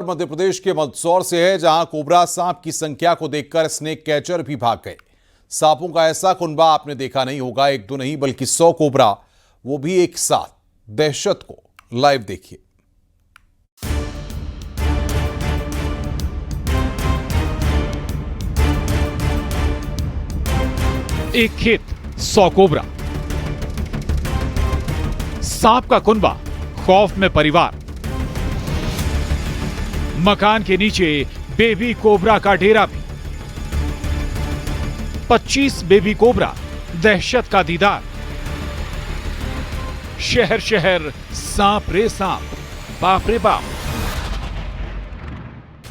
मध्य प्रदेश के मंदसौर से है, जहां कोबरा सांप की संख्या को देखकर स्नेक कैचर भी भाग गए। सांपों का ऐसा कुनबा आपने देखा नहीं होगा, एक दो नहीं बल्कि 100 कोबरा, वो भी एक साथ। दहशत को लाइव देखिए। एक खेत 100 कोबरा, सांप का कुनबा, खौफ में परिवार। मकान के नीचे बेबी कोबरा का डेरा भी। 25 बेबी कोबरा, दहशत का दीदार। शहर शहर सांप रे सांप, बाप रे बाप।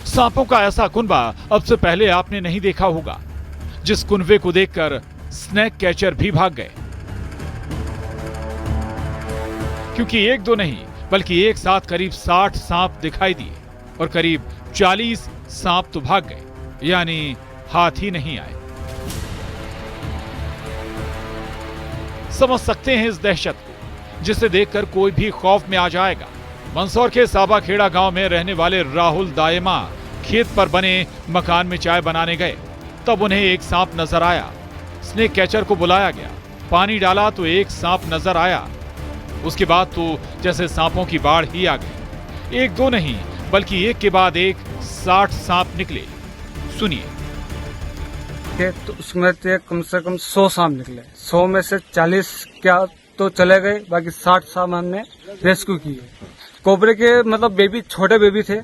सांपों का ऐसा कुनबा अब से पहले आपने नहीं देखा होगा, जिस कुनबे को देखकर स्नेक कैचर भी भाग गए। क्योंकि एक दो नहीं बल्कि एक साथ करीब 60 सांप दिखाई दिए और करीब 40 सांप तो भाग गए, यानी हाथ ही नहीं आए। समझ सकते हैं इस दहशत को, जिसे देखकर कोई भी खौफ में आ जाएगा। मंदसौर के साबाखेड़ा गांव में रहने वाले राहुल दायमा खेत पर बने मकान में चाय बनाने गए, तब उन्हें एक सांप नजर आया। स्नेक कैचर को बुलाया गया, पानी डाला तो एक सांप नजर आया। उसके बाद तो जैसे सांपों की बाढ़ ही आ गई। एक दो नहीं बल्कि एक के बाद एक 60 सांप निकले। सुनिए। तो उसमें से कम 100 सांप निकले। 100 में से 40 क्या तो चले गए, बाकी 60 सांप हमने रेस्क्यू किए। कोबरे के मतलब बेबी, छोटे बेबी थे,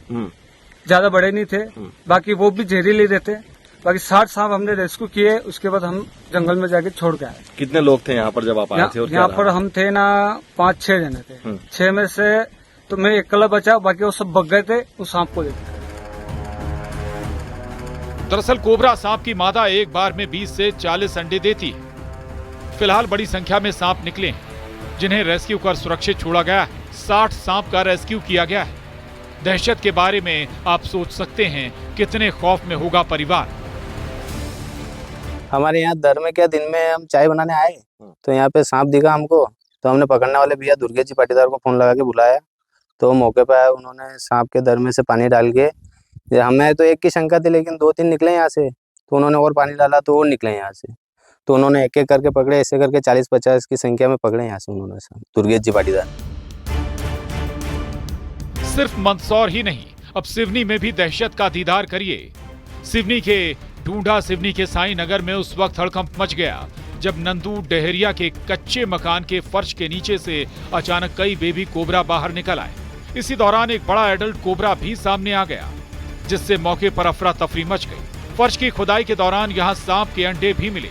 ज्यादा बड़े नहीं थे, बाकी वो भी जहरीले रहते। बाकी 60 सांप हमने रेस्क्यू किए। उसके बाद हम जंगल में जाके छोड़ के आए। कितने लोग थे यहाँ पर जब आप आए थे? और यहाँ पर हम थे ना 5-6 जने थे। 6 में से तो मैं अकेला बचा, बाकी वो सब भग गए थे उस सांप को देख। दरअसल कोबरा सांप की मादा एक बार में 20 से 40 अंडे देती है। फिलहाल बड़ी संख्या में सांप निकले हैं, जिन्हें रेस्क्यू कर सुरक्षित छोड़ा गया है। 60 सांप का रेस्क्यू किया गया है। दहशत के बारे में आप सोच सकते हैं कितने खौफ में होगा परिवार। हमारे यहाँ दर में क्या, दिन में हम चाय बनाने आए तो यहाँ पे सांप दिखा हमको, तो हमने पकड़ने वाले भैया दुर्गेश जी पाटीदार को फोन लगा के बुलाया। तो मौके पर आए, उन्होंने सांप के दर में से पानी डाल के, हमें तो एक की शंका थी लेकिन 2-3 निकले यहाँ से, तो उन्होंने और पानी डाला तो और निकले यहाँ से। तो उन्होंने एक एक करके पकड़े, ऐसे करके 40-50 की संख्या में पकड़े यहाँ से उन्होंने सांप, दुर्गेश जी पाटीदार। सिर्फ मंदसौर ही नहीं, अब सिवनी में भी दहशत का दीदार करिए। सिवनी के ढूंढा सिवनी के साईं नगर में उस वक्त हड़कंप मच गया जब नंदू डहेरिया के कच्चे मकान के फर्श के नीचे से अचानक कई बेबी कोबरा बाहर निकल आए। इसी दौरान एक बड़ा एडल्ट कोबरा भी सामने आ गया, जिससे मौके पर अफरा तफरी मच गई। फर्श की खुदाई के दौरान यहाँ सांप के अंडे भी मिले,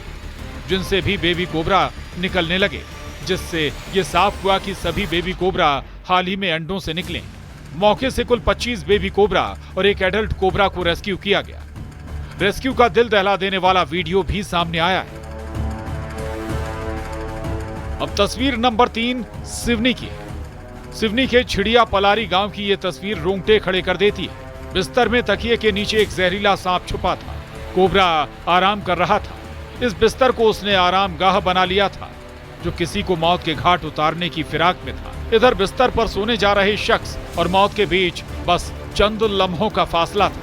जिनसे भी बेबी कोबरा निकलने लगे, जिससे ये साफ हुआ कि सभी बेबी कोबरा हाल ही में अंडों से निकले। मौके से कुल 25 बेबी कोबरा और एक एडल्ट कोबरा को रेस्क्यू किया गया। रेस्क्यू का दिल दहला देने वाला वीडियो भी सामने आया है। अब तस्वीर नंबर 3 सिवनी की है। सिवनी के छिड़िया पलारी गांव की यह तस्वीर रोंगटे खड़े कर देती है। बिस्तर में तकिए के नीचे एक जहरीला सांप छुपा था। कोबरा आराम कर रहा था। इस बिस्तर को उसने आराम गाह बना लिया था, जो किसी को मौत के घाट उतारने की फिराक में था। इधर बिस्तर पर सोने जा रहे शख्स और मौत के बीच बस चंद लम्हों का फासला था।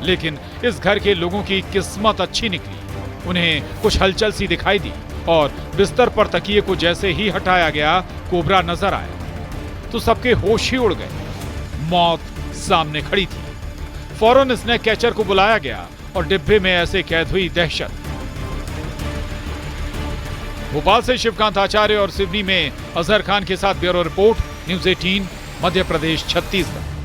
लेकिन इस घर के लोगों की किस्मत अच्छी निकली। उन्हें कुछ हलचल सी दिखाई दी और बिस्तर पर तकिए को जैसे ही हटाया गया, कोबरा नजर आया तो सबके होश ही उड़ गए। मौत सामने खड़ी थी। फौरन स्नेक कैचर को बुलाया गया और डिब्बे में ऐसे कैद हुई दहशत। भोपाल से शिवकांत आचार्य और सिवनी में अजहर खान के साथ bureau report, news 18 Madhya Pradesh, Chhattisgarh.